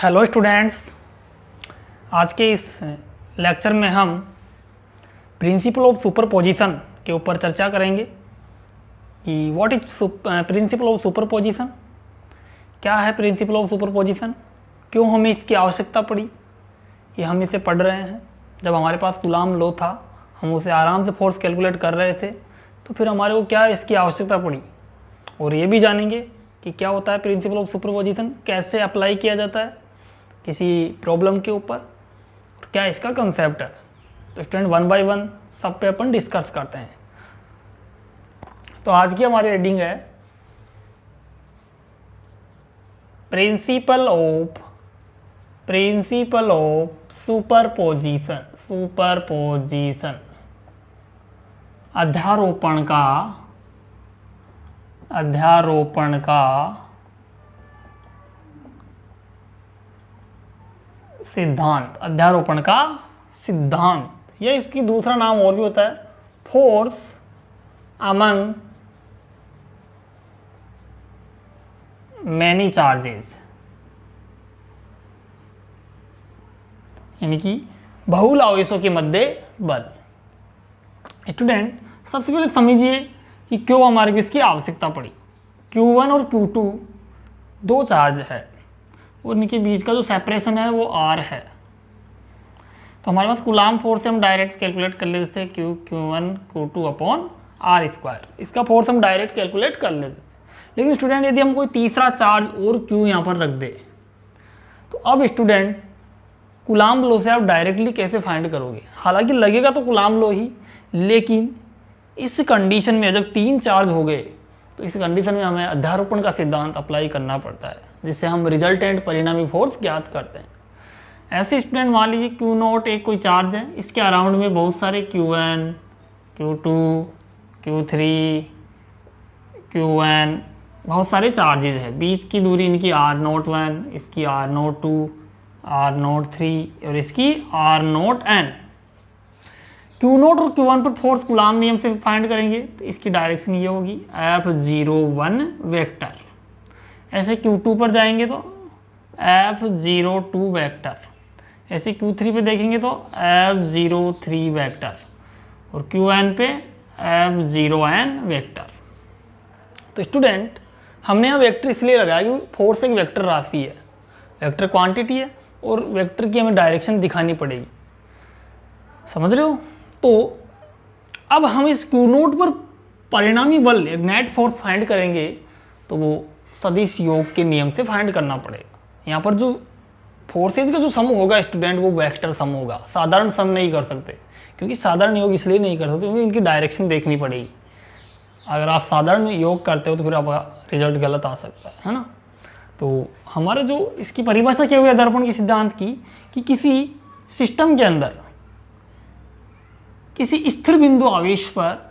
Hello students, आज के इस लेक्चर में हम प्रिंसिपल ऑफ सुपरपोजिशन के ऊपर चर्चा करेंगे कि what is principle of superposition, क्या है प्रिंसिपल ऑफ सुपरपोजिशन, क्यों हमें इसकी आवश्यकता पड़ी। ये हम इसे पढ़ रहे हैं जब हमारे पास कूलाम लॉ था, हम उसे आराम से फोर्स कैलकुलेट कर रहे थे, तो फिर हमारे को क्या इसकी आवश्यकता पड़ी। और ये भी जानेंगे कि क्या होता है प्रिंसिपल ऑफ सुपरपोजिशन, कैसे अप्लाई किया जाता है किसी प्रॉब्लम के ऊपर, क्या इसका कंसेप्ट है। तो स्टूडेंट वन बाय वन सब पे अपन डिस्कस करते हैं। तो आज की हमारी रीडिंग है प्रिंसिपल ऑफ सुपरपोजिशन, अध्यारोपण का सिद्धांत, या इसकी दूसरा नाम और भी होता है फोर्स अमंग मैनी चार्जेस, यानी कि बहुल आवेशों के मध्य बल। स्टूडेंट सबसे पहले समझिए कि क्यों हमारे को इसकी आवश्यकता पड़ी। Q1 और Q2 दो चार्ज है और इनके बीच का जो सेपरेशन है वो R है। तो हमारे पास कूलाम फोर्स से हम डायरेक्ट कैलकुलेट कर लेते थे Q1 Q2 upon R square, इसका फोर्स हम डायरेक्ट कैलकुलेट कर लेते थे। लेकिन स्टूडेंट यदि हम कोई तीसरा चार्ज और Q यहाँ पर रख दे, तो अब स्टूडेंट कूलाम लॉ से आप डायरेक्टली कैसे फाइंड करोगे। हालांकि लगेगा तो कूलाम लॉ ही, लेकिन इस कंडीशन में जब तीन चार्ज हो गए तो इस कंडीशन में हमें अध्यारोपण का सिद्धांत अप्लाई करना पड़ता है, जिससे हम रिजल्टेंट परिणामी फोर्स ज्ञात करते हैं। ऐसे स्टूडेंट मान लीजिए Q0 एक कोई चार्ज है, इसके अराउंड में बहुत सारे Q1, Q2, Q3, Qn बहुत सारे चार्जेज है। बीच की दूरी इनकी R01, इसकी R02, R03 और इसकी R0n। Q0 और Q1 पर फोर्स कूलाम नियम से फाइंड करेंगे तो इसकी डायरेक्शन ये होगी F01 वेक्टर। ऐसे Q2 पर जाएंगे तो F02 वेक्टर, ऐसे Q3 पे देखेंगे तो F03 वेक्टर और Qn पे F0n वेक्टर। तो स्टूडेंट हमने यहाँ वेक्टर इसलिए लगाया क्योंकि फोर्स एक वेक्टर राशि है, वेक्टर क्वांटिटी है और वेक्टर की हमें डायरेक्शन दिखानी पड़ेगी। समझ रहे हो। तो अब हम इस Q0 पर परिणामी बल नेट फोर्स फाइंड करेंगे तो वो सदिश योग के नियम से फाइंड करना पड़ेगा। यहाँ पर जो फोर्सेज का जो सम होगा स्टूडेंट वो वेक्टर सम होगा, साधारण सम नहीं कर सकते। क्योंकि साधारण योग इसलिए नहीं कर सकते क्योंकि इनकी डायरेक्शन देखनी पड़ेगी। अगर आप साधारण योग करते हो तो फिर आपका रिजल्ट गलत आ सकता है ना। तो हमारा जो इसकी परिभाषा क्या हुई अध्यारोपण के सिद्धांत की, कि किसी सिस्टम के अंदर किसी स्थिर बिंदु आवेश पर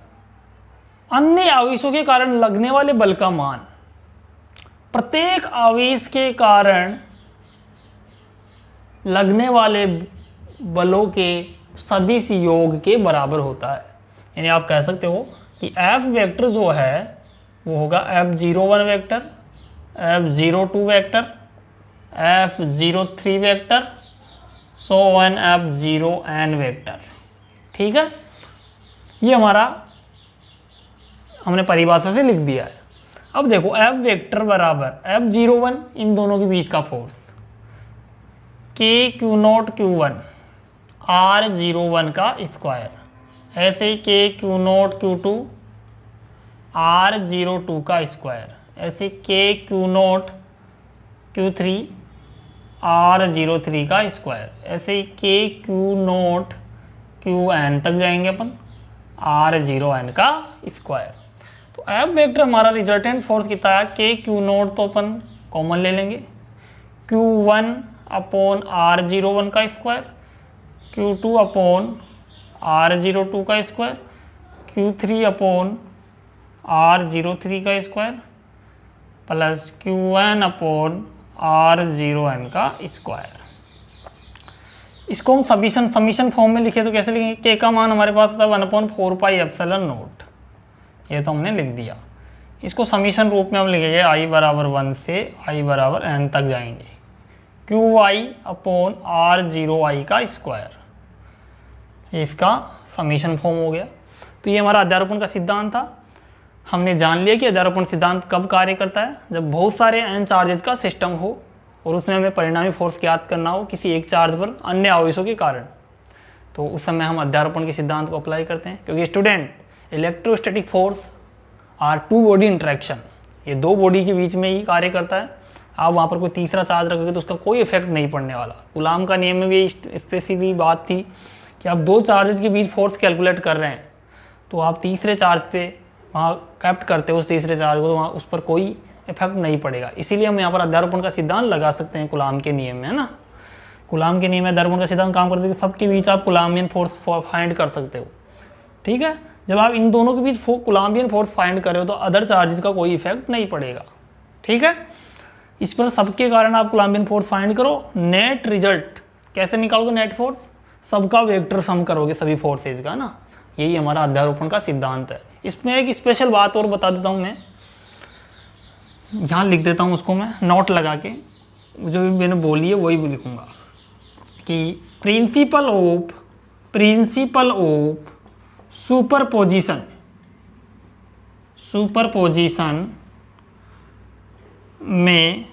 अन्य आवेशों के कारण लगने वाले बल का मान प्रत्येक आवेश के कारण लगने वाले बलों के सदिश योग के बराबर होता है। यानी आप कह सकते हो कि F वेक्टर जो है वो होगा F01 vector, F02 vector, F03 vector, so one F0n vector. ठीक है, ये हमारा हमने परिभाषा से लिख दिया है। अब देखो F वेक्टर बराबर F01 इन दोनों के बीच का force, K Q0 Q1 R01 का स्क्वायर, ऐसे K Q0 Q2 R02 का स्क्वायर, ऐसे K Q0 Q3 R03 का स्क्वायर, ऐसे K Q0 Qn तक जाएंगे अपन R0n का स्क्वायर। तो F वेक्टर हमारा रिजल्टेंट फोर्स कितना है, K Q0 तो अपन कॉमन ले लेंगे, Q1 अपॉन R01 का स्क्वायर, Q2 अपॉन R02 का स्क्वायर, Q3 अपॉन R03 का square plus Qn upon R0n का स्क्वायर। इसको हम समीशन फॉर्म में लिखे तो कैसे लिखेंगे, K का मान हमारे पास था 1/4πε0, ये तो हमने लिख दिया। इसको समीशन रूप में हम लिखेंगे I बराबर 1 से I बराबर n तक जाएंगे। QY/R0I का स्क्वायर, इसका समीशन फॉर्म हो गया। तो ये हमारा अध्यारोपण का सिद्धांत था। हमने जान लिया कि अध्यारोपण सिद्धांत कब कार्य करता है, जब बहुत सारे n चार्जेस का सिस्टम हो और उसमें हमें परिणामी फोर्स ज्ञात करना हो किसी एक चार्ज पर अन्य आवेशों के कारण, तो उस समय हम अध्यारोपण के सिद्धांत को अप्लाई करते हैं। क्योंकि student, electrostatic force are two body interaction, ये दो बॉडी के बीच में ही कार्य करता है। आप वहाँ पर कोई तीसरा चार्ज रखोगे तो उसका कोई इफेक्ट नहीं पड़ने वाला। कूलाम का नियम में भी स्पेसिफिक बात थी कि आप दो चार्जेस के बीच फोर्स कैलकुलेट कर रहे हैं तो आप तीसरे चार्ज पे वहाँ कैप्ट करते हो उस तीसरे चार्ज को, तो वहाँ उस पर कोई इफेक्ट नहीं पड़ेगा। इसीलिए हम यहाँ पर अध्यारोपण का सिद्धांत लगा सकते हैं कूलाम के नियम में, है ना। कूलाम के नियम में अध्यारोपण का सिद्धांत काम करते हैं कि सबके बीच आप कूलाम्बियन फोर्स फाइंड कर सकते हो। ठीक है, जब आप इन दोनों के बीच कूलाम्बियन फोर्स फाइंड कर रहे हो तो अदर चार्जेस का कोई इफेक्ट नहीं पड़ेगा। ठीक है, इस पर सबके कारण आप कूलाम्बियन फोर्स फाइंड करो। नेट रिजल्ट कैसे निकालोगे? नेट फोर्स सबका वेक्टर सम करोगे सभी फोर्सेज का ना। यही हमारा अध्यारोपण का सिद्धांत है। इसमें एक स्पेशल बात और बता देता हूँ, मैं यहाँ लिख देता हूँ उसको, मैं नोट लगा के जो भी मैंने बोली है वही भी लिखूँगा कि प्रिंसिपल ऑफ सुपरपोजिशन में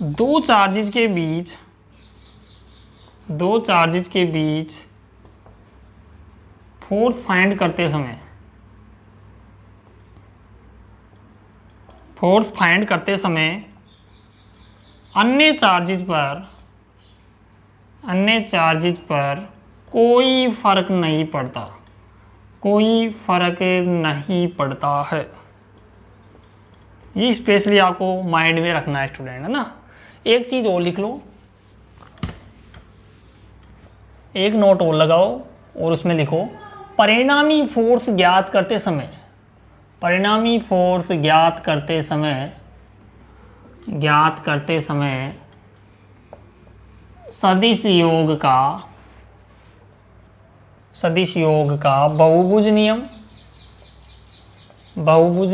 दो चार्जेस के बीच फोर्स फाइंड करते समय अन्य चार्जेस पर कोई फर्क नहीं पड़ता है। ये स्पेशली आपको माइंड में रखना है स्टूडेंट, है ना। एक चीज और लिख लो, एक नोट और लगाओ और उसमें लिखो परिणामी फोर्स ज्ञात करते समय सदिश योग का बहुभुज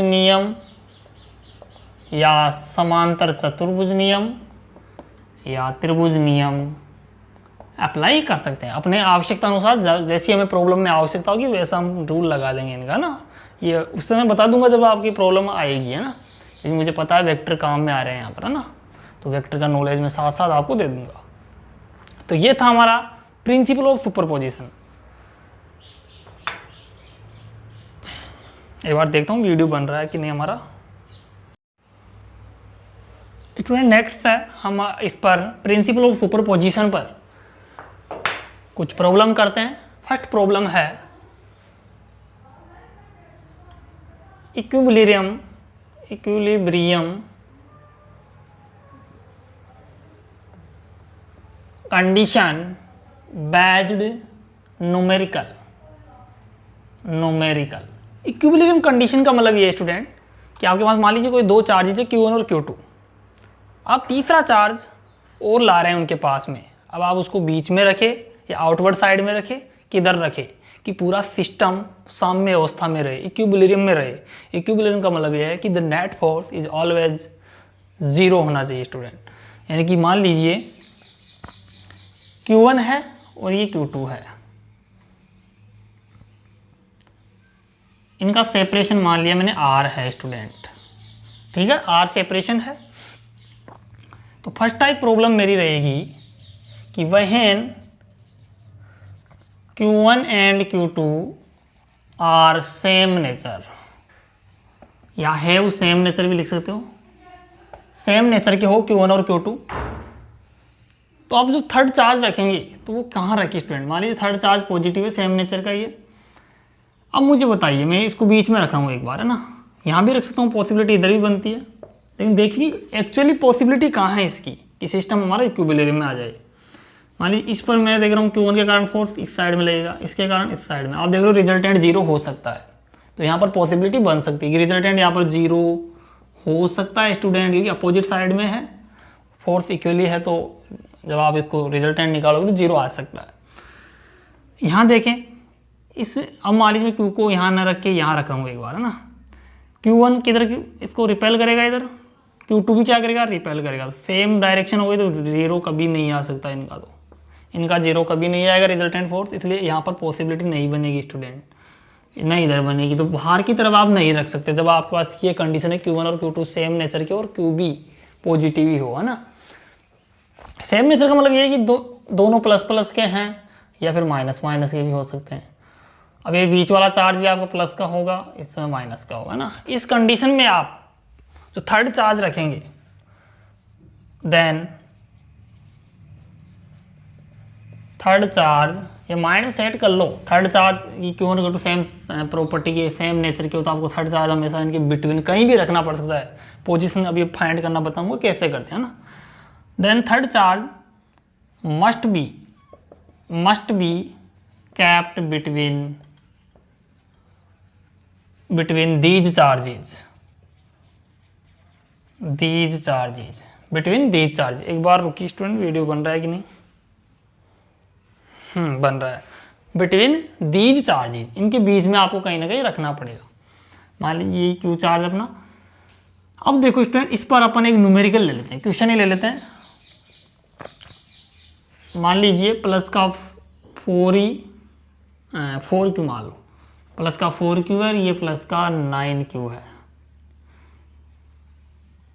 नियम या समांतर चतुर्भुज नियम या त्रिभुज नियम अप्लाई कर सकते हैं अपने आवश्यकता अनुसार। जैसी हमें प्रॉब्लम में आवश्यकता होगी वैसा हम रूल लगा देंगे इनका ना। ये उस समय बता दूंगा जब आपकी प्रॉब्लम आएगी, है ना, क्योंकि मुझे पता है वेक्टर काम में आ रहे हैं यहाँ पर, है ना। तो वेक्टर का नॉलेज मैं साथ साथ आपको दे दूंगा। तो ये था हमारा प्रिंसिपल ऑफ सुपरपोजिशन। एक बार देखता हूँ वीडियो बन रहा है कि नहीं हमारा। स्टूडेंट नेक्स्ट है, हम इस पर प्रिंसिपल ऑफ सुपरपोजिशन पर कुछ प्रॉब्लम करते हैं। फर्स्ट प्रॉब्लम है equilibrium condition based numerical. Equilibrium condition का मतलब ये है स्टूडेंट कि आपके पास मान लीजिए कोई दो चार्जेज है Q1 और Q2, आप तीसरा चार्ज और ला रहे हैं उनके पास में। अब आप उसको बीच में रखे या आउटवर्ड साइड में रखे, किधर रखे कि पूरा सिस्टम साम्य अवस्था में रहे, इक्विलिब्रियम में रहे। इक्विलिब्रियम का मतलब यह है कि the net force is always 0 होना चाहिए स्टूडेंट। यानी कि मान लीजिए Q1 है और ये Q2 है, इनका सेपरेशन मान लिया मैंने R है स्टूडेंट। ठीक है, R सेपरेशन है। तो फर्स्ट टाइप प्रॉब्लम मेरी रहेगी कि when Q1 and Q2 are same nature, या हैव सेम नेचर भी लिख सकते हो, सेम नेचर के हो Q1 और Q2, तो आप जो थर्ड चार्ज रखेंगे तो वो कहाँ रखे स्टूडेंट? मान लीजिए थर्ड चार्ज पॉजिटिव है, सेम नेचर का ये। अब मुझे बताइए, मैं इसको बीच में रखा हूँ एक बार, है ना, यहाँ भी रख सकता हूँ, पॉसिबिलिटी इधर भी बनती है, लेकिन देखिए एक्चुअली पॉसिबिलिटी कहाँ है इसकी कि सिस्टम हमारा इक्विलिब्रियम में आ जाए। मान लीजिए इस पर मैं देख रहा हूँ Q1 के कारण फोर्स इस साइड में लगेगा, इसके कारण इस साइड में, आप देख रहे हो रिजल्टेंट 0 हो सकता है। तो यहाँ पर पॉसिबिलिटी बन सकती है कि रिजल्टेंट यहाँ पर 0 हो सकता है स्टूडेंट, क्योंकि अपोजिट साइड में है, फोर्स इक्वली है, तो जब आप इसको रिजल्टेंट निकालोगे तो 0 आ सकता है। यहाँ देखें, इस अब मान लीजिए मैं Q को यहाँ न रख के यहाँ रख रहा हूँ एक बार, है ना। Q1 किधर इसको रिपेल करेगा, इधर Q2 भी क्या करेगा, रिपेल करेगा। सेम डायरेक्शन हो गई तो जीरो कभी नहीं आ सकता इनका, तो इनका जीरो कभी नहीं आएगा रिजल्टेंट फोर्स, इसलिए यहाँ पर पॉसिबिलिटी नहीं बनेगी स्टूडेंट, नहीं इधर बनेगी। तो बाहर की तरफ आप नहीं रख सकते जब आपके पास ये कंडीशन है Q1 और Q2 सेम नेचर के और QB पॉजिटिव ही हो, है ना। सेम नेचर का मतलब ये है कि दोनों प्लस प्लस के हैं या फिर माइनस माइनस के भी हो सकते हैं। अब ये बीच वाला चार्ज भी आपका प्लस का होगा, इसमें माइनस का होगा ना। इस कंडीशन में आप जो थर्ड चार्ज रखेंगे, देन थर्ड चार्ज, ये माइंड सेट कर लो, थर्ड चार्ज ये क्यों ना सेम प्रॉपर्टी के सेम नेचर के हो तो आपको थर्ड चार्ज हमेशा इनके बिटवीन कहीं भी रखना पड़ सकता है। पोजीशन अभी फाइंड करना बताऊंगा कैसे करते हैं ना। Then third charge must be kept between these charges, between these charge. एक बार रुकी स्टूडेंट, वीडियो बन रहा है कि नहीं, बन रहा है। बिटवीन दीज चार्जेज, इनके बीच में आपको कहीं ना कहीं रखना पड़ेगा। मान लीजिए ये क्यू चार्ज अपना, अब देखो स्टूडेंट इस पर अपन एक न्यूमेरिकल ले लेते हैं, क्वेश्चन ही ले लेते हैं। मान लीजिए प्लस का 4Q मान लो, प्लस का 4Q है, ये प्लस का 9Q है।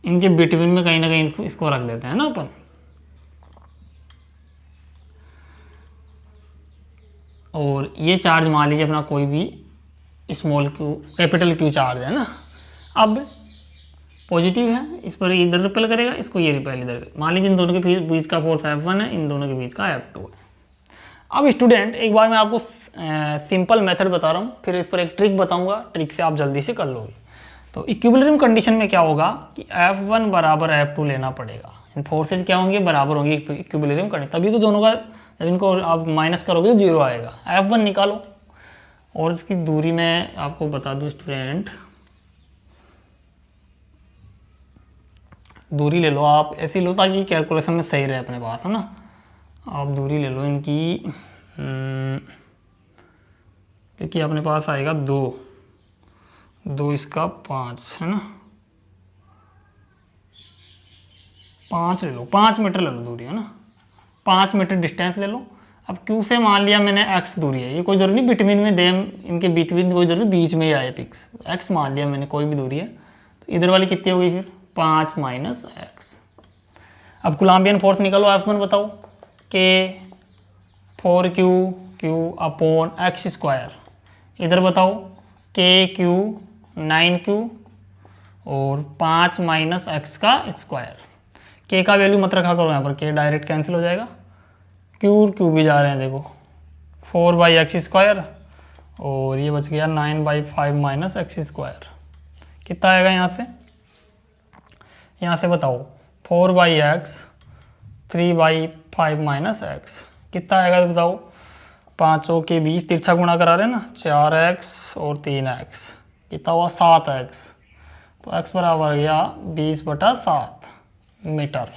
इनके बिटवीन में कहीं ना कहीं इसको रख देते हैं ना अपन। और ये चार्ज मान लीजिए अपना कोई भी small Q capital Q charge है ना। अब पॉजिटिव है, इस पर इधर रिपेल करेगा, इसको ये रिपेल इधर। मान लीजिए इन दोनों के बीच का फोर्स F1 है, इन दोनों के बीच का F2 है। अब स्टूडेंट एक बार मैं आपको सिंपल मेथड बता रहा हूँ, फिर इस पर एक ट्रिक बताऊंगा, ट्रिक से आप जल्दी से कर लोगे। तो इक्विलिब्रियम कंडीशन में क्या होगा कि F1 बराबर F2 लेना पड़ेगा। इन फोर्सेज क्या होंगे, बराबर होंगे इक्विलिब्रियम कंडीशन, तभी तो दोनों का जब इनको आप माइनस करोगे तो जीरो आएगा। F1 निकालो, और इसकी दूरी मैं आपको बता दूं स्टूडेंट, दूरी ले लो आप ऐसी लो ताकि कैलकुलेशन में सही रहे अपने पास, है ना। आप दूरी ले लो इनकी, क्योंकि अपने पास आएगा 2 इसका 5 है ना, 5 ले लो, 5 मीटर ले लो दूरी, है ना, 5 मीटर डिस्टेंस ले लो। अब Q से मान लिया मैंने x दूरी है, ये कोई जरूरी नहीं बिटवीन में देम, इनके बिटवीन कोई जरूरी बीच में ही आए पिक्स, x मान लिया मैंने कोई भी दूरी है, तो इधर वाली कितनी हो गई फिर 5 माइनस x। अब कूलम्बियन फोर्स निकालो, F1 बताओ, K 4Q upon x square, इधर बताओ KQ 9Q और 5 माइनस x का स्क्वायर। K का वैल्यू मत रखा करो यहाँ पर, K डायरेक्ट कैंसिल हो जाएगा, Q भी जा रहे हैं देखो, 4/x स्क्वायर और ये बच गया 9/5 माइनस x स्क्वायर। कितना आएगा यहाँ से बताओ, 4/x 3/5 माइनस x कितना आएगा बताओ। पाँचों के बीच तिरछा गुणा करा रहे हैं ना, 4x और 3x, कितना हुआ 7x, तो x बराबर गया 20/7 मीटर,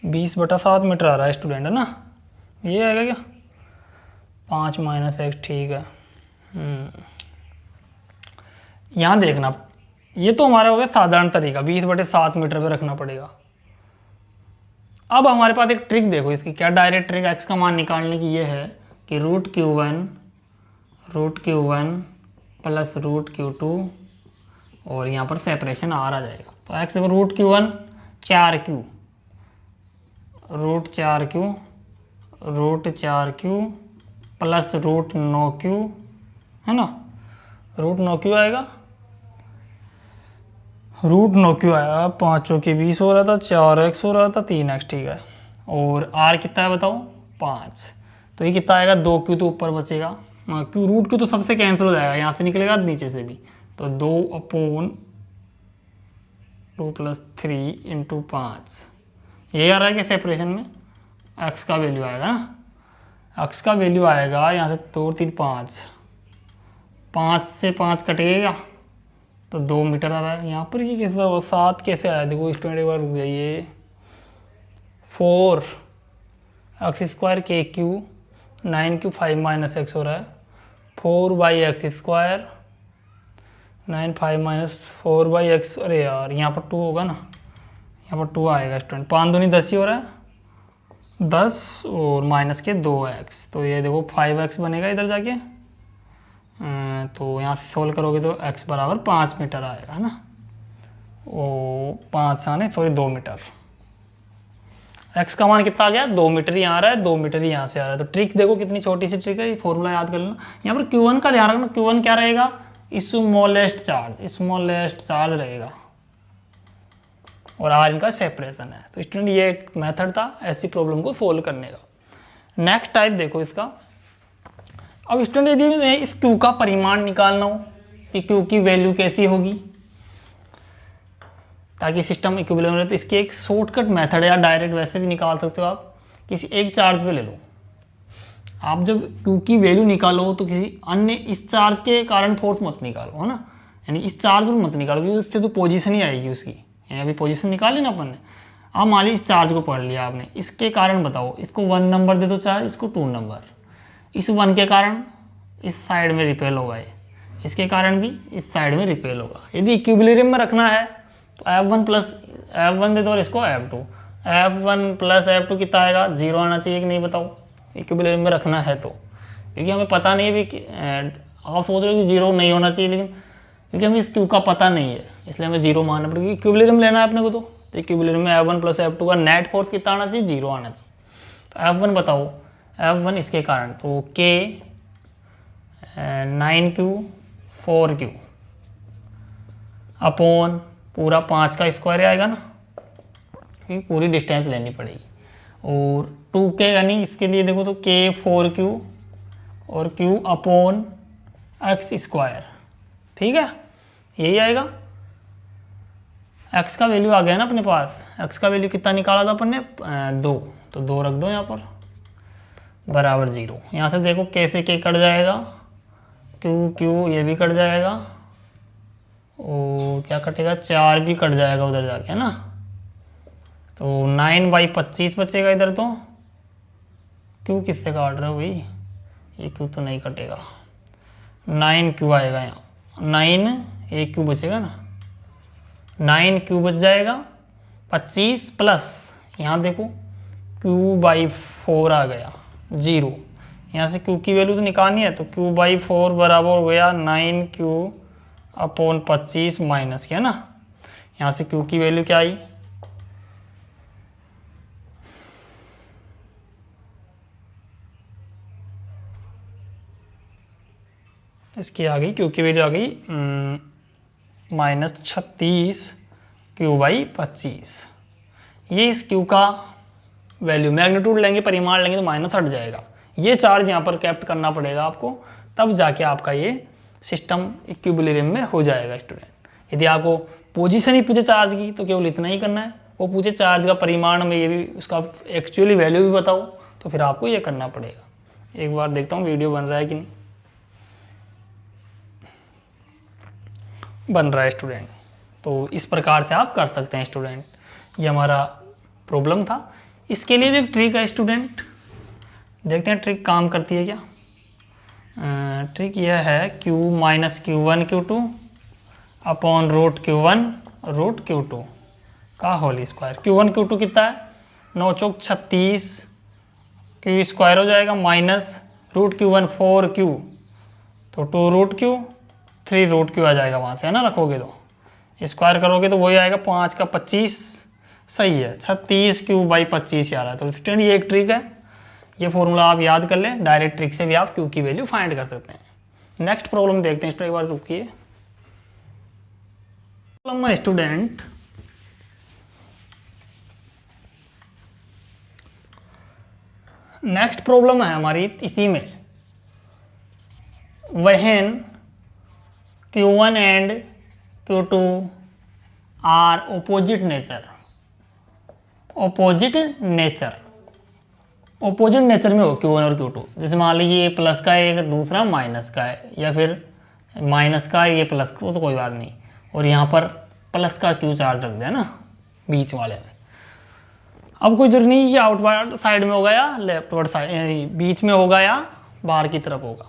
20/7 मीटर आ रहा है स्टूडेंट, है ना। ये आएगा क्या 5 माइनस x, ठीक है। यहाँ देखना, ये तो हमारा हो गया साधारण तरीका, 20/7 मीटर पे रखना पड़ेगा। अब हमारे पास एक ट्रिक देखो इसकी, क्या डायरेक्ट ट्रिक x का मान निकालने की ये है कि √Q1 प्लस √Q2 और यहाँ पर सेपरेशन R आ जाएगा। तो x देखो √Q1 4Q, √4Q plus √9Q, है ना, √9Q आएगा, √9Q आया, पाँचों के 20 हो रहा था, 4x हो रहा था, 3x, ठीक है। और R कितना है बताओ 5, तो ये कितना आएगा 2Q तो ऊपर बचेगा, Q √Q तो सबसे कैंसिल हो जाएगा, यहाँ से निकलेगा नीचे से भी, तो 2/2 + 3 × 5, यही आ रहा है कि सेपरेशन में x का वैल्यू आएगा ना, x का वैल्यू आएगा यहाँ से 2 3 5, 5 से 5 कटेगा तो 2 मीटर आ रहा है। यहाँ पर ये कैसा हुआ 7 कैसे आया, देखो स्टूडेंट एक बार रुक जाइए, 4x square KQ 9Q 5 minus x हो रहा है, 4/x स्क्वायर 9 5 माइनस 4/x, अरे यार यहाँ पर 2 होगा ना, यहाँ पर 2 आएगा स्टूडेंट, 5 दूनी 10 ही हो रहा है, 10 और माइनस के 2x, तो ये देखो 5x बनेगा इधर जाके। तो यहाँ से सोल्व करोगे तो x बराबर 5 मीटर आएगा, है ना, ओ 5 आने सॉरी 2 मीटर। x का मान कितना आ गया, 2 मीटर ही आ रहा है, 2 मीटर ही यहाँ से आ रहा है। तो ट्रिक देखो कितनी छोटी सी ट्रिक है, ये फॉर्मूला याद कर लेना। यहाँ पर Q1 का ध्यान रखना, Q1 क्या रहेगा, स्मॉलेस्ट चार्ज रहेगा, और R इनका सेपरेशन है। तो स्टूडेंट ये एक मेथड था ऐसी प्रॉब्लम को सोल्व करने का। नेक्स्ट टाइप देखो इसका। अब स्टूडेंट यदि इस Q का परिमाण निकालना हो कि Q की वैल्यू कैसी होगी ताकि सिस्टम इक्विलिब्रियम रहे, तो इसकी एक शॉर्टकट मेथड है, या डायरेक्ट वैसे भी निकाल सकते हो आप। किसी एक चार्ज पे ले लो, आप जब Q की वैल्यू निकालो तो किसी अन्य इस चार्ज के कारण फोर्स मत निकालो, है ना, यानी इस चार्ज पर मत निकालो क्योंकि उससे तो पोजीशन ही आएगी उसकी, यानी अभी पोजीशन निकाली ना अपन ने। अब मान ली इस चार्ज को पढ़ लिया आपने, इसके कारण बताओ, इसको 1 नंबर दे दो चार्ज, इसको 2 नंबर। इस 1 के कारण इस साइड में रिपेल होगा ये, इसके कारण भी इस साइड में रिपेल होगा। यदि इक्विलिब्रियम में रखना है तो F1 दे दो और इसको F2, F1 प्लस F2 कितना आएगा, 0 आना चाहिए कि नहीं बताओ, इक्विलिब्रियम में रखना है तो, क्योंकि हमें पता नहीं है भी आप सोच रहे हो कि 0 नहीं होना चाहिए, लेकिन क्योंकि हमें इस Q का पता नहीं है इसलिए हमें 0 मानना पड़ेगा। इक्विलिब्रियम लेना है अपने को, तो इक्विलिब्रियम में F1 प्लस F2 का नेट फोर्स कितना आना चाहिए, 0 आना चाहिए। तो F1 बताओ, F1 इसके कारण तो K 9Q 4Q अपॉन पूरा 5 का स्क्वायर आएगा ना, क्योंकि पूरी डिस्टेंस लेनी पड़ेगी। और 2K यानी इसके लिए देखो तो K 4Q और Q अपॉन x स्क्वायर, ठीक है, यही आएगा। x का वैल्यू आ गया ना अपने पास, x का वैल्यू कितना निकाला था अपन ने, 2, तो 2 रख दो यहाँ पर बराबर 0। यहाँ से देखो K से K कट जाएगा, Q ये भी कट जाएगा, और क्या कटेगा, 4 भी कट जाएगा उधर जाके, है ना, तो 9/25 बचेगा इधर। तो Q किससे काट रहे हो भाई, ये Q तो नहीं कटेगा, 9Q आएगा यहाँ, 9 एक Q बचेगा ना, 9Q बच जाएगा, 25 प्लस यहाँ देखो Q/4 आ गया 0। यहाँ से Q की वैल्यू तो निकालनी है, तो Q/4 बराबर हो गया 9Q अपॉन 25 माइनस किया ना, यहाँ से Q की वैल्यू क्या आई, इसकी आ गई Q की वैल्यू आ गई -36 Q/25। ये इस Q का वैल्यू, मैग्नीट्यूड लेंगे परिमाण लेंगे तो माइनस हट जाएगा, ये चार्ज यहाँ पर कैप्ट करना पड़ेगा आपको, तब जाके आपका ये सिस्टम इक्विलिब्रियम में हो जाएगा स्टूडेंट। यदि आपको पोजीशन ही पूछे चार्ज की तो केवल इतना ही करना है, वो पूछे चार्ज का परिमाण में ये भी उसका एक्चुअली वैल्यू भी बताओ, तो फिर आपको ये करना पड़ेगा। एक बार देखता हूँ वीडियो बन रहा है कि नहीं, बन रहा है स्टूडेंट। तो इस प्रकार से आप कर सकते हैं स्टूडेंट, ये हमारा प्रॉब्लम था। इसके लिए भी एक ट्रिक है स्टूडेंट, देखते हैं ट्रिक काम करती है क्या। ट्रिक यह है Q minus Q1 Q2 upon root Q1 root Q2 का होल स्क्वायर। Q1 Q2 कितना है, 9 चौक 36 Q स्क्वायर हो जाएगा, माइनस रूट Q1 4Q, तो 2 रूट Q 3 रूट Q आ जाएगा वहाँ से, है ना, रखोगे तो स्क्वायर करोगे तो वही आएगा 5 का 25, सही है, 36 Q/25 आ रहा है। तो स्टूडेंट ये एक ट्रिक है, ये फॉर्मूला आप याद कर लें, डायरेक्ट ट्रिक से भी आप Q की वैल्यू फाइंड कर सकते हैं। नेक्स्ट प्रॉब्लम देखते हैं, एक बार रुकिए। प्रॉब्लम है स्टूडेंट, नेक्स्ट प्रॉब्लम है हमारी इसी में, when Q1 and Q2 are opposite nature में हो Q1 और Q2। जैसे मान लीजिए ये प्लस का है, एक दूसरा माइनस का है, या फिर माइनस का है ये प्लस का, तो कोई बात नहीं, और यहाँ पर प्लस का Q चार्ज रख दिया ना बीच वाले में। अब कोई जरूरी नहीं कि आउटवर्ड साइड में होगा या लेफ्टवर्ड साइड, बीच में होगा या बाहर की तरफ होगा।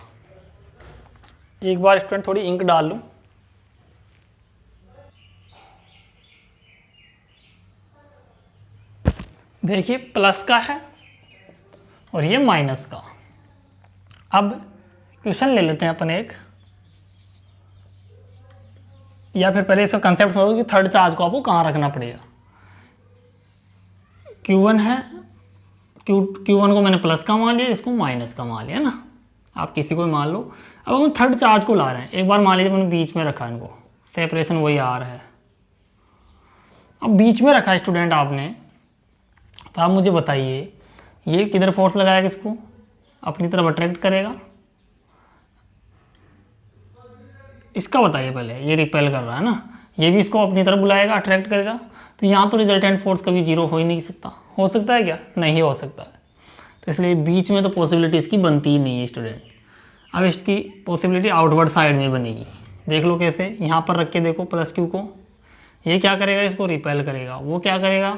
एक बार स्टूडेंट थोड़ी इंक डाल लूँ। देखिए प्लस का है और ये माइनस का। अब क्वेश्चन ले लेते हैं अपन एक, या फिर पहले इसका कंसेप्ट समझो कि थर्ड चार्ज को आपको कहाँ रखना पड़ेगा। Q1 है, Q1 को मैंने प्लस का मान लिया, इसको माइनस का मान लिया ना, आप किसी को भी मान लो। अब हम थर्ड चार्ज को ला रहे हैं, एक बार मान लीजिए मैंने बीच में रखा इनको, सेपरेशन वही R है। अब बीच में रखा स्टूडेंट आपने, तो आप मुझे बताइए ये किधर फोर्स लगाएगा, इसको अपनी तरफ अट्रैक्ट करेगा, इसका बताइए पहले। ये रिपेल कर रहा है ना, ये भी इसको अपनी तरफ बुलाएगा, अट्रैक्ट करेगा। तो यहाँ तो रिजल्टेंट फोर्स कभी जीरो हो ही नहीं सकता। हो सकता है क्या? नहीं हो सकता है। तो इसलिए बीच में तो पॉसिबिलिटी इसकी बनती ही नहीं है स्टूडेंट। अब इसकी पॉसिबिलिटी आउटवर्ड साइड में बनेगी। देख लो कैसे, यहाँ पर रख के देखो प्लस क्यू को, ये क्या करेगा, इसको रिपेल करेगा, वो क्या करेगा,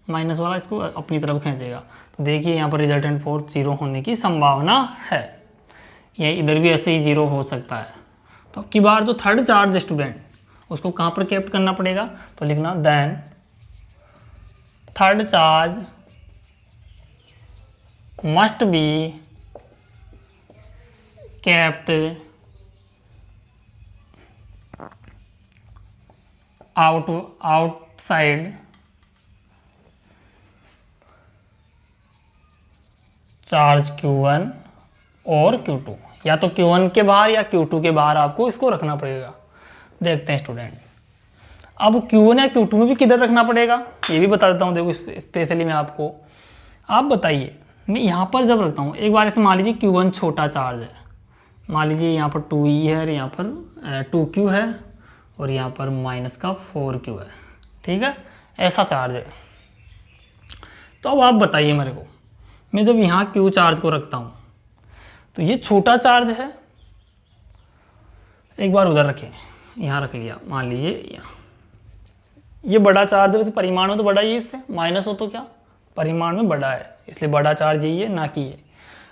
माइनस वाला इसको अपनी तरफ खींचेगा। तो देखिए यहाँ पर रिजल्टेंट फोर्स जीरो होने की संभावना है। ये इधर भी ऐसे ही जीरो हो सकता है। तो अब की बार जो थर्ड चार्ज स्टूडेंट, उसको कहाँ पर कैप्ट करना पड़ेगा, तो लिखना then third charge must be kept outside charge Q1 और Q2, या तो Q1 के बाहर या Q2 के बाहर आपको इसको रखना पड़ेगा। देखते हैं स्टूडेंट, अब Q1 या Q2 में भी किधर रखना पड़ेगा ये भी बता देता हूँ। देखो स्पेशली मैं आपको, आप बताइए, मैं यहाँ पर जब रखता हूँ, एक बार ऐसे मान लीजिए Q1 छोटा चार्ज है, मान लीजिए यहाँ पर 2E है और यहाँ पर 2Q है और यहाँ पर माइनस का 4Q है, ठीक है, ऐसा चार्ज है। तो अब आप बताइए मेरे को, मैं जब यहाँ Q चार्ज को रखता हूँ तो ये छोटा चार्ज है, एक बार उधर रखें, यहाँ रख लिया, मान लीजिए यहाँ, ये बड़ा चार्ज है, वैसे परिमाण में तो बड़ा ही है, इससे माइनस हो तो क्या, परिमाण में बड़ा है, इसलिए बड़ा चार्ज यही है, ना कि ये।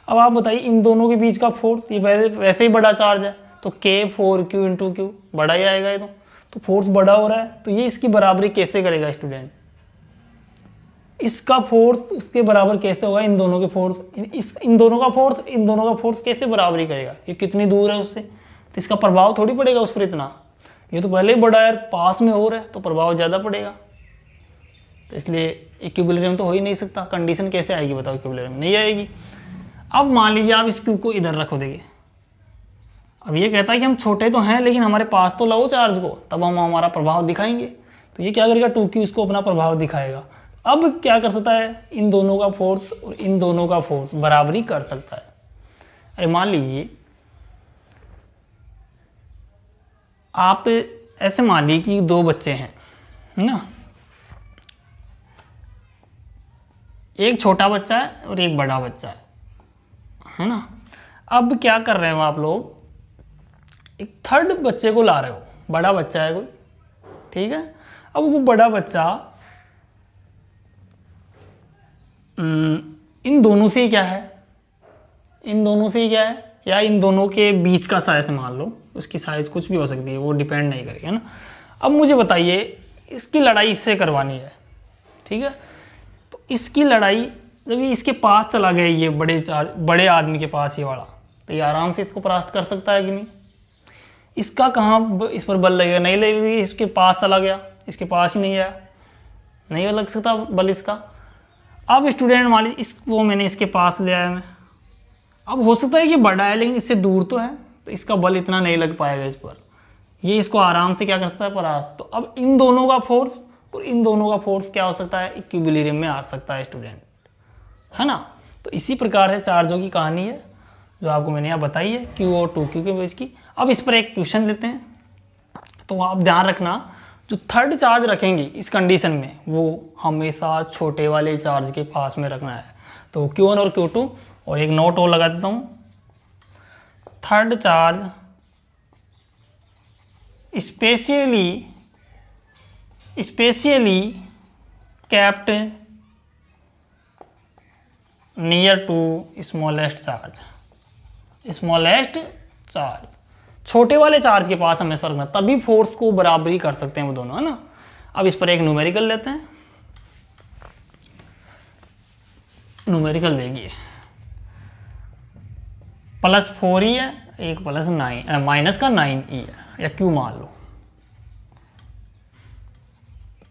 अब आप बताइए इन दोनों के बीच का फोर्स, ये वैसे ही बड़ा चार्ज है, तो K4Q × Q बड़ा ही आएगा ये तो फोर्स बड़ा हो रहा है, तो ये इसकी बराबरी कैसे करेगा स्टूडेंट, इसका फोर्स उसके बराबर कैसे होगा, इन दोनों के फोर्स, इन दोनों का फोर्स कैसे बराबरी करेगा, ये कितनी दूर है उससे, तो इसका प्रभाव थोड़ी पड़ेगा उस पर इतना, ये तो पहले ही बड़ा है, पास में हो रहा है, तो प्रभाव ज़्यादा पड़ेगा। तो इसलिए इक्विलिब्रियम तो हो ही नहीं सकता, कंडीशन कैसे आएगी बताओ, इक्विलिब्रियम नहीं आएगी। अब मान लीजिए आप इस Q को इधर रखो, देखिए अब ये कहता है कि हम छोटे तो हैं लेकिन हमारे पास तो लाओ चार्ज को, तब हम हमारा प्रभाव दिखाएंगे। तो ये क्या करेगा, 2Q इसको अपना प्रभाव दिखाएगा। अब क्या कर सकता है, इन दोनों का फोर्स और इन दोनों का फोर्स बराबरी कर सकता है। अरे मान लीजिए आप ऐसे मान लीजिए कि दो बच्चे हैं ना, एक छोटा बच्चा है और एक बड़ा बच्चा है ना। अब क्या कर रहे हो आप लोग, एक थर्ड बच्चे को ला रहे हो, बड़ा बच्चा है कोई, ठीक है। अब वो बड़ा बच्चा इन दोनों से क्या है, इन दोनों से क्या है, या इन दोनों के बीच का साइज मान लो, उसकी साइज कुछ भी हो सकती है, वो डिपेंड नहीं करेगी, है ना। अब मुझे बताइए इसकी लड़ाई इससे करवानी है, ठीक है। तो इसकी लड़ाई जब ये इसके पास चला गया, ये बड़े आदमी के पास ये वाला, तो ये आराम से इसको परास्त कर सकता है कि नहीं। इसका कहाँ इस पर बल लगेगा, नहीं लगेगा, इसके पास चला गया, इसके पास ही नहीं आया, नहीं लग सकता बल इसका। अब स्टूडेंट मान लीजिए इसको मैंने इसके पास ले आया मैं, अब हो सकता है कि बड़ा है लेकिन इससे दूर तो है, तो इसका बल इतना नहीं लग पाएगा इस पर, ये इसको आराम से क्या कर सकता है, परास्त। तो अब इन दोनों का फोर्स और इन दोनों का फोर्स क्या हो सकता है, इक्विलिब्रियम में आ सकता है स्टूडेंट, है ना। तो इसी प्रकार से चार्जों की कहानी है जो आपको मैंने यहाँ बताई है, Q और 2Q के बीच की। अब इस पर एक क्वेश्चन लेते हैं, तो आप ध्यान रखना जो थर्ड चार्ज रखेंगे इस कंडीशन में, वो हमेशा छोटे वाले चार्ज के पास में रखना है। तो Q1 और Q2, और एक नोट और लगा देता हूँ, third charge specially kept near to smallest charge, छोटे वाले चार्ज के पास हमेशा रखना, तभी फोर्स को बराबरी कर सकते हैं वो दोनों, है ना। अब इस पर एक न्यूमेरिकल लेते हैं, न्यूमेरिकल देगी, +4 ही है, एक +9 माइनस का 9 ई है, या क्यू मान लो।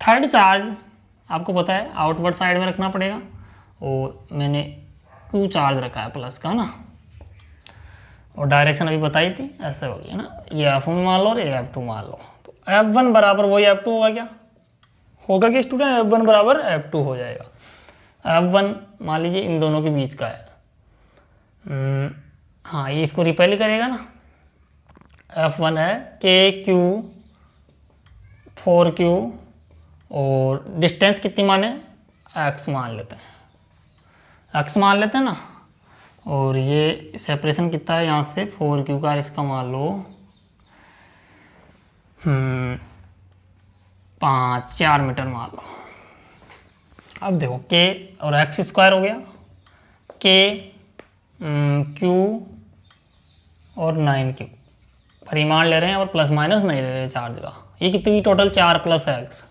थर्ड चार्ज आपको पता है आउटवर्ड साइड में रखना पड़ेगा, और मैंने क्यू चार्ज रखा है प्लस का ना, और डायरेक्शन अभी बताई थी, ऐसे हो गया ना, ये F1 मान लो और ये F2 मान लो। तो F1 बराबर वही F2 होगा, क्या होगा कि स्टूडेंट F1 बराबर F2 हो जाएगा। F1 मान लीजिए इन दोनों के बीच का है, हाँ ये इसको रिपेल करेगा ना। F1 है KQ 4Q, और डिस्टेंस कितनी माने, x मान लेते हैं, x मान लेते हैं ना, और ये सेपरेशन कितना है यहाँ से 4Q का, इसका मान लो 4 मीटर मान लो। अब देखो k और x स्क्वायर हो गया, k q और 9q, परिमाण ले रहे हैं और प्लस माइनस नहीं ले रहे चार्ज का। ये कितनी टोटल 4 + x,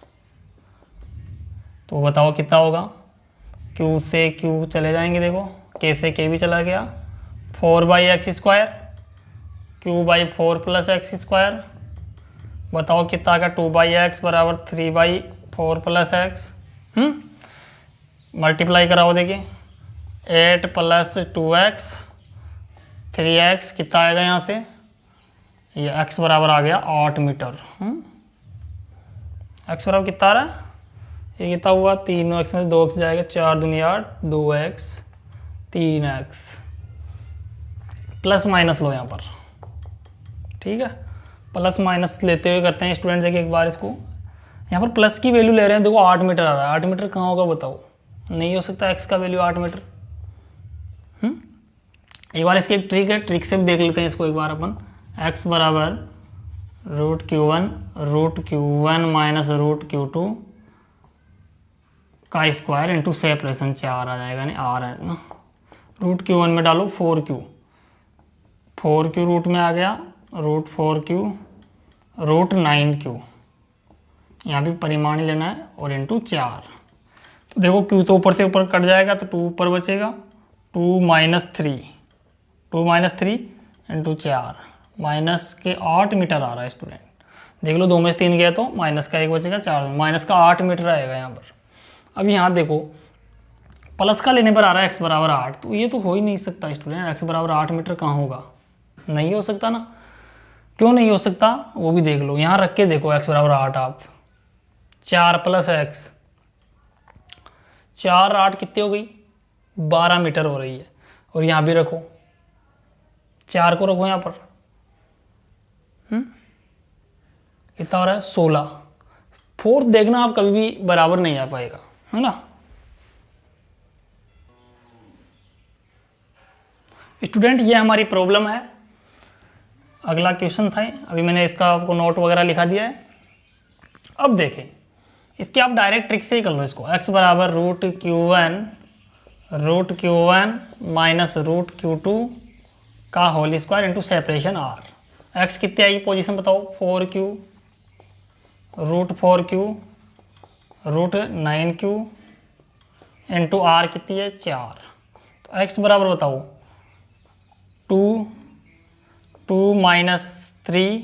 तो बताओ कितना होगा। q से q चले जाएंगे, देखो k से k भी चला गया, 4/x², q/4 + x², बताओ कितना का 2/x बराबर 3/4 + x। मल्टीप्लाई कराओ, देखिए 8 + 2x 3x कितना आएगा यहाँ से, ये x बराबर आ गया 8 मीटर। x बराबर कितना आ रहा है, ये कितना हुआ, 3x में 2x जाएगा, 4 दूनी 8, 2x 3x, plus minus low यहाँ पर, ठीक है, प्लस माइनस लेते हुए करते हैं स्टूडेंट। देखिए एक बार इसको, यहाँ पर प्लस की वैल्यू ले रहे हैं, देखो 8 मीटर आ रहा है, 8 मीटर कहाँ होगा बताओ, नहीं हो सकता x का वैल्यू 8 मीटर। एक बार इसकी एक ट्रिक है, ट्रिक से भी देख लेते हैं इसको एक बार अपन। x बराबर √Q1 -√Q2 का स्क्वायर इंटू सेपरेशन 4 आ जाएगा, नहीं आ रहा है ना। √Q1 में डालो 4Q रूट में आ गया, √4Q √9Q, यहाँ भी परिमाण ही लेना है, और इंटू 4। तो देखो Q तो ऊपर से ऊपर कट जाएगा, तो 2 ऊपर बचेगा, 2 - 3 इंटू 4, माइनस के 8 मीटर आ रहा है स्टूडेंट। देख लो 2 में से 3 गया तो माइनस का 1 बचेगा, 4 माइनस का 8 मीटर आएगा यहाँ पर। अब यहाँ देखो प्लस का लेने पर आ रहा है x बराबर 8, तो ये तो हो ही नहीं सकता स्टूडेंट, x बराबर 8 मीटर कहाँ होगा, नहीं हो सकता ना। क्यों नहीं हो सकता वो भी देख लो, यहाँ रख के देखो x बराबर 8, आप 4 + x 4 8 कितनी हो गई, 12 मीटर हो रही है। और यहाँ भी रखो, 4 को रखो यहाँ पर, कितना हो रहा है 16। फोर्थ देखना आप कभी भी बराबर नहीं आ पाएगा, है ना स्टूडेंट। ये हमारी प्रॉब्लम है। अगला क्वेश्चन था, अभी मैंने इसका आपको नोट वगैरह लिखा दिया है। अब देखें इसके आप डायरेक्ट ट्रिक से ही कर लो इसको। x बराबर √Q1 -√Q2 का whole square into separation r। x कितनी आएगी पोजीशन बताओ, 4Q √4Q √9Q into r कितनी है 4। तो x बराबर बताओ 2 -3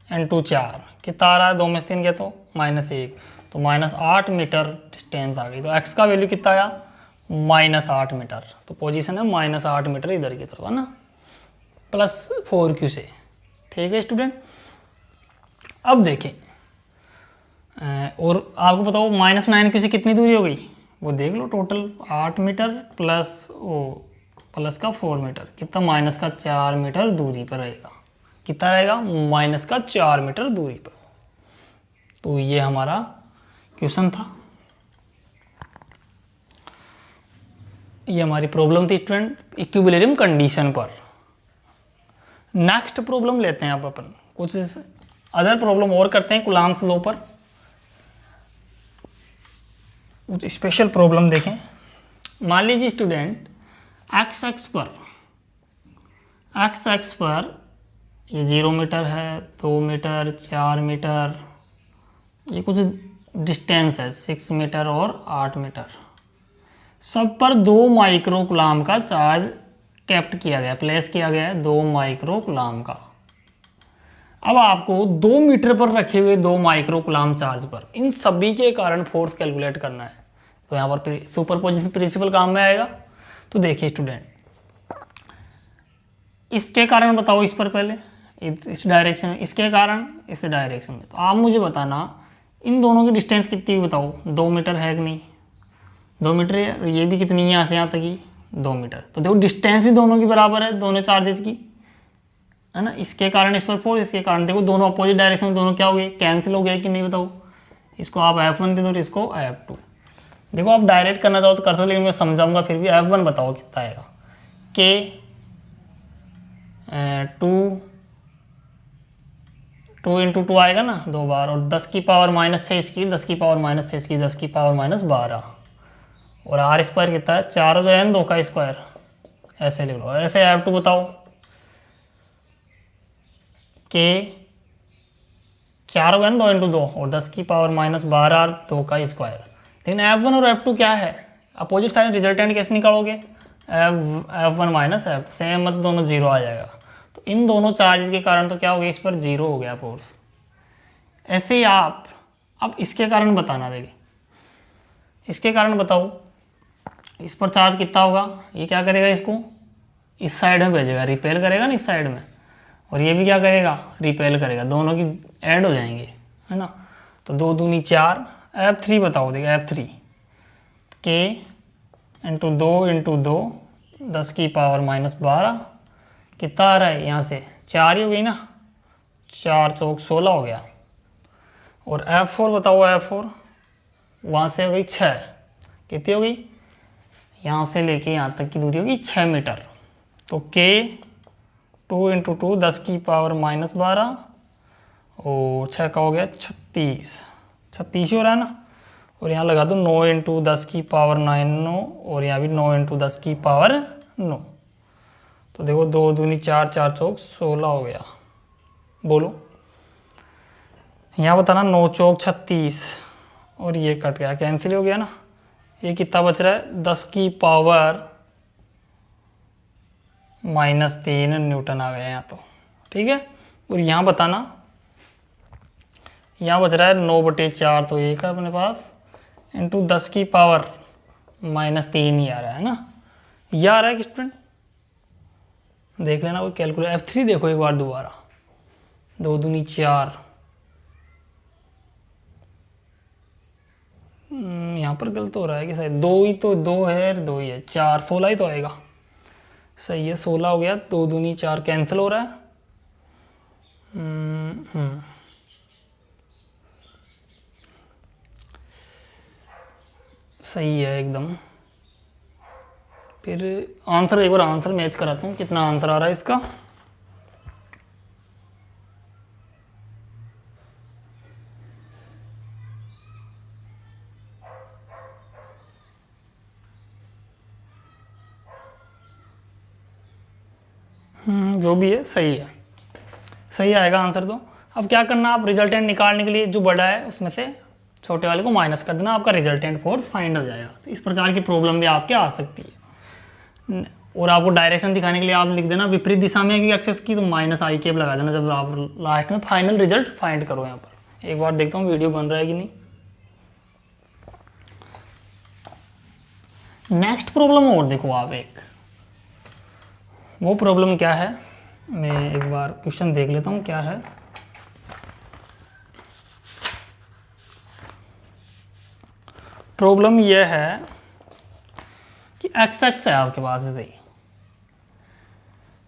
इंटू 4 कितना आ रहा है, 2 में से 3 गया तो -1, तो -8 मीटर डिस्टेंस आ गई। तो x का वैल्यू कितना आया, -8 मीटर। तो पोजीशन है -8 मीटर इधर की तरफ, है ना, +4Q से। ठीक है स्टूडेंट। अब देखें और आपको बताओ -9Q से कितनी दूरी हो गई, वो देख लो। टोटल 8 मीटर प्लस प्लस का 4 मीटर, कितना माइनस का 4 मीटर दूरी पर रहेगा। कितना रहेगा, माइनस का 4 मीटर दूरी पर। तो ये हमारा क्वेश्चन था, ये हमारी प्रॉब्लम थी स्टूडेंट इक्विलिब्रियम कंडीशन पर। नेक्स्ट प्रॉब्लम लेते हैं आप अपन, कुछ अदर प्रॉब्लम और करते हैं कूलॉम्स लॉ पर। कुछ स्पेशल प्रॉब्लम देखें। मान लीजिए स्टूडेंट एक्स एक्स पर ये 0 मीटर है, 2 मीटर, 4 मीटर, ये कुछ डिस्टेंस है 6 मीटर और 8 मीटर। सब पर 2 माइक्रो कूलाम का चार्ज कैप्ट किया गया, प्लेस किया गया है 2 माइक्रो कूलाम का। अब आपको 2 मीटर पर रखे हुए 2 माइक्रो कूलाम चार्ज पर इन सभी के कारण फोर्स कैलकुलेट करना है। तो यहाँ पर सुपरपोजिशन प्रिंसिपल काम में आएगा। तो देखिए स्टूडेंट, इसके कारण बताओ इस पर पहले, इस डायरेक्शन में, इसके कारण इस डायरेक्शन में। तो आप मुझे बताना इन दोनों की डिस्टेंस कितनी बताओ, 2 मीटर है कि नहीं, 2 मीटर है। और ये भी कितनी है यहाँ से यहाँ तक की, 2 मीटर। तो देखो डिस्टेंस भी दोनों की बराबर है, दोनों चार्जेस की, है ना। इसके कारण इस पर फोर्स, इसके कारण देखो दोनों अपोजिट डायरेक्शन में, दोनों क्या हो गए, कैंसिल हो गए कि नहीं बताओ। इसको आप F1 दे दो और इसको F2। देखो आप डायरेक्ट करना चाहो तो कर सकते, लेकिन मैं समझाऊंगा फिर भी। F1 बताओ कितना आएगा, K 2 इंटू 2 आएगा ना 2 बार, और 10 की पावर -6 इसकी, 10 की पावर -6 इसकी, 10 की पावर -12, और R स्क्वायर कितना है, 4 जो है 2 का स्क्वायर, ऐसे लिख लो। ऐसे F2 बताओ, K 4 हो गया ना 2 इंटू 2, और 10 की पावर -12 2 का स्क्वायर। लेकिन F1 और F2 क्या है, अपोजिट साइड, रिजल्टेंट कैसे निकालोगे, F1 माइनस F, सेम मतलब दोनों 0 आ जाएगा। तो इन दोनों चार्जेस के कारण तो क्या हो गया, इस पर 0 हो गया फोर्स। ऐसे ही आप अब इसके कारण बताना, देखिए इसके कारण बताओ, इस पर चार्ज कितना होगा, ये क्या करेगा, इसको इस साइड में भेजेगा, रिपेल करेगा ना इस साइड में, और ये भी क्या करेगा, रिपेल करेगा, दोनों की ऐड हो जाएंगे, है ना। तो 2 दूनी 4, F3 बताओ, देखिए F3 K इंटू 2 इंटू 2, 10 की पावर -12, कितना आ रहा है, यहाँ से 4 ही हो गई ना, 4 चौक 16 हो गया। और F4 बताओ, F4 वहाँ से हो गई 6, कितनी हो गई, यहाँ से लेके यहाँ तक की दूरी होगी 6 मीटर। तो K 2 इंटू 2, 10 की पावर -12, और 6 का हो गया 36, 36 ही हो रहा है ना। और यहाँ लगा दो 9 इंटू 10 की पावर 9, और यहाँ भी 9 इंटू 10 की पावर 9। तो देखो 2 दूनी 4, 4 चौक 16 हो गया। बोलो यहाँ बताना, 9 चौक 36, और ये कट गया, कैंसिल हो गया ना। ये कितना बच रहा है, 10 की पावर -3 न्यूटन आ गया यहाँ तो, ठीक है। और यहाँ बताना, यहाँ बच रहा है 9/4, तो एक है अपने पास, इंटू 10 की पावर -3 ही आ रहा है ना, यह आ रहा है कि स्टूडेंट, देख लेना कोई कैलकुलेटर। F3 देखो एक बार दोबारा, 2 दूनी 4, यहाँ पर गलत हो रहा है कि शायद 2 ही, तो 2 है, 2 ही है, 4 16 ही तो आएगा, सही है 16 हो गया। 2 दूनी 4 कैंसिल हो रहा है, सही है एकदम। फिर आंसर, एक बार आंसर मैच कराता हूँ, कितना आंसर आ रहा है इसका। जो भी है सही है, सही आएगा आंसर। तो अब क्या करना, आप रिजल्टेंट निकालने के लिए जो बड़ा है उसमें से छोटे वाले को माइनस कर देना, आपका रिजल्टेंट फोर्स फाइंड हो जाएगा। तो इस प्रकार की प्रॉब्लम भी आपके आ सकती है। और आपको डायरेक्शन दिखाने के लिए आप लिख देना विपरीत दिशा में एक्सेस की, तो -i केप लगा देना जब आप लास्ट में फाइनल रिजल्ट फाइंड करो। यहाँ पर एक बार देखता हूँ वीडियो बन रहा है कि नहीं। नेक्स्ट प्रॉब्लम और देखो आप, एक वो प्रॉब्लम क्या है, मैं एक बार क्वेश्चन देख लेता हूँ क्या है। प्रॉब्लम यह है कि x है आपके पास ऐसे ही,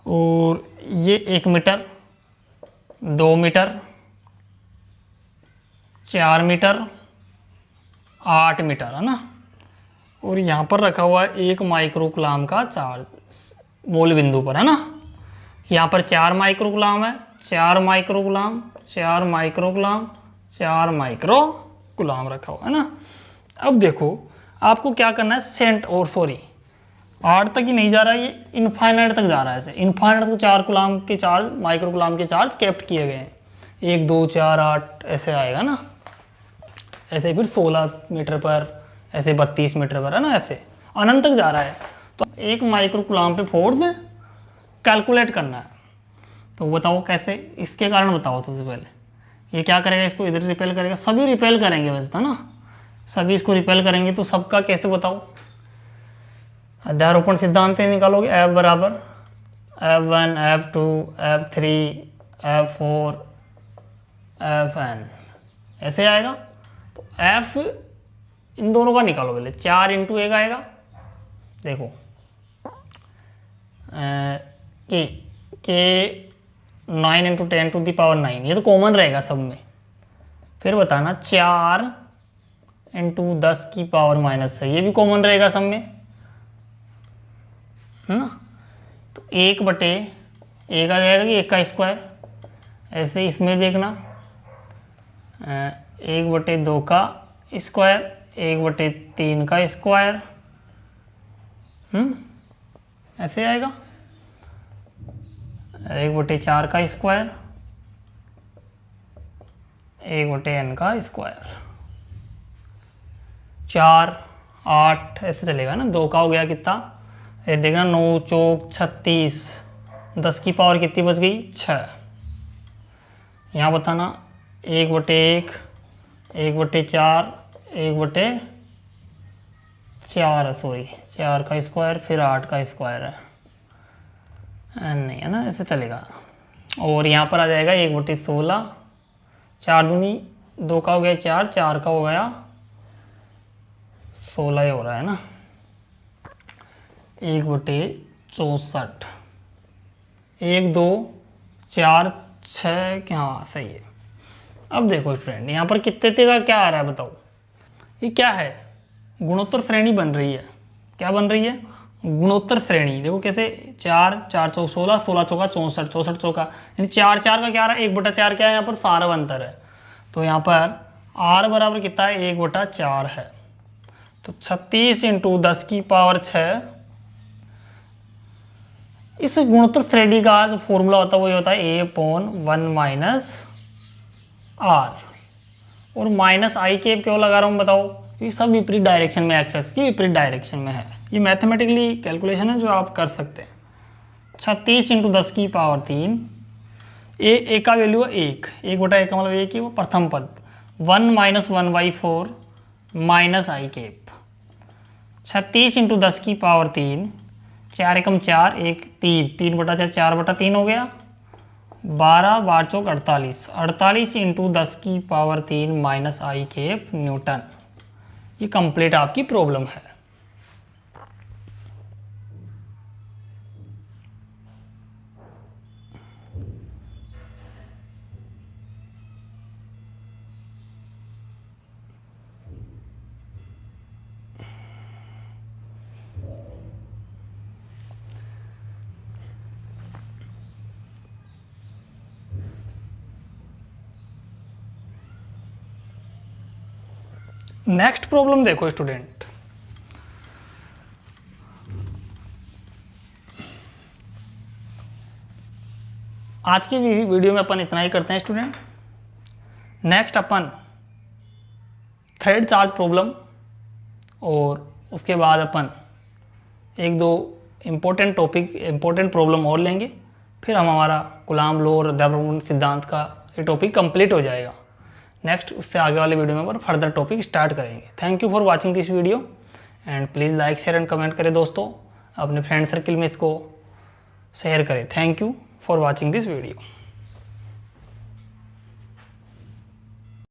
और ये 1 मीटर, 2 मीटर, 4 मीटर, 8 मीटर, है ना। और यहाँ पर रखा हुआ है 1 माइक्रो कूलाम का चार्ज मूल बिंदु पर, है ना। यहाँ पर 4 माइक्रो कूलाम है, 4 micro coulomb, 4 micro coulomb, 4 micro coulomb रखा हुआ है ना। अब देखो आपको क्या करना है, सेंट और सॉरी 8 तक ही नहीं जा रहा है, ये इनफाइनाइट तक जा रहा है। ऐसे इनफाइनाइट तक 4 कूलाम के चार्ज, माइक्रो कूलाम के चार्ज कैप्ट किए गए हैं। 1 2 4 8 ऐसे आएगा ना, ऐसे फिर 16 मीटर पर, ऐसे 32 मीटर पर, है ना ऐसे। अनंत तक जा रहा है। तो 1 माइक्रो कूलम्ब पे फोर्स कैलकुलेट करना है। तो बताओ कैसे, इसके कारण बताओ। सबसे पहले ये क्या करेगा, इसको इधर रिपेल करेगा, सभी रिपेल करेंगे वैसे था ना, सभी इसको रिपेल करेंगे। तो सबका कैसे बताओ, अध्यारोपण सिद्धांत से निकालोगे। F बराबर F1 F2 F3 F4 Fn, ऐसे आएगा। तो F इन दोनों का निकालो पहले, 4 इंटू 1 आएगा। देखो के 9 इंटू 10 टू दी पावर 9, ये तो कॉमन रहेगा सब में। फिर बताना 4 इंटू 10 की पावर -6, ये भी कॉमन रहेगा सब में, है ना। तो 1/1 आ जाएगा कि 1 का स्क्वायर। ऐसे इसमें देखना 1/2 का स्क्वायर, 1/3 का स्क्वायर, ऐसे आएगा। 1/4 का स्क्वायर, 1/n का स्क्वायर, 4 8 ऐसे चलेगा ना। 2 का हो गया कितना, ये देखना 9 चौक 36, 10 की पावर कितनी बच गई 6। यहाँ बताना 1/1 1/4 1/4 सॉरी 4 का स्क्वायर, फिर 8 का स्क्वायर है नहीं, है ना, ऐसे चलेगा। और यहाँ पर आ जाएगा 1/16, 4 दूनी 2 का हो गया 4, 4 का हो गया 16 ही हो रहा है ना। 1/64, 1 2 4 6, हाँ सही है। अब देखो स्टूडेंट, यहाँ पर कितने का क्या आ रहा है बताओ। ये क्या है, गुणोत्तर श्रेणी बन रही है। क्या बन रही है, गुणोत्तर श्रेणी। देखो कैसे, 4 4 चौक 16, 16 चौका 64, 64 चौका, यानी 4 4 का क्या आ रहा है, 1/4 क्या है, यहाँ पर सारा अंतर है। तो यहाँ पर r बराबर कितना है, 1/4 है। तो 36 इंटू 10 की पावर 6। इस गुणोत्तर श्रेणी का जो फॉर्मूला होता है वो ये होता है a/1 r। और -i केप क्यों लगा रहा हूँ बताओ, ये सब विपरीत डायरेक्शन में, एक्स की विपरीत डायरेक्शन में है। ये मैथमेटिकली कैलकुलेशन है जो आप कर सकते हैं। 36 इंटू 10 की पावर 3, ए का वैल्यू है 1, 1/1 का मतलब 1 ही, वो प्रथम पद। 1 - 1/4 -i केप। 36 इंटू 10 की पावर 3, 4 एकम 4, 1 3, 3/4 4/3 हो गया। 12 12 चौक 48, 48 इंटू 10 की पावर 3 -i केप न्यूटन। ये कंप्लीट आपकी प्रॉब्लम है। नेक्स्ट प्रॉब्लम देखो स्टूडेंट, आज की वीडियो में अपन इतना ही करते हैं स्टूडेंट। नेक्स्ट अपन थ्रेड चार्ज प्रॉब्लम और उसके बाद अपन 1-2 इम्पोर्टेंट प्रॉब्लम और लेंगे। फिर हम हमारा कूलम्ब लॉ और अध्यारोपण सिद्धांत का ये टॉपिक कंप्लीट हो जाएगा। नेक्स्ट उससे आगे वाले वीडियो में पर फर्दर टॉपिक स्टार्ट करेंगे। Thank you for watching this video and please like share and comment करें दोस्तों, अपने फ्रेंड सर्किल में इसको शेयर करें। Thank you for watching this video.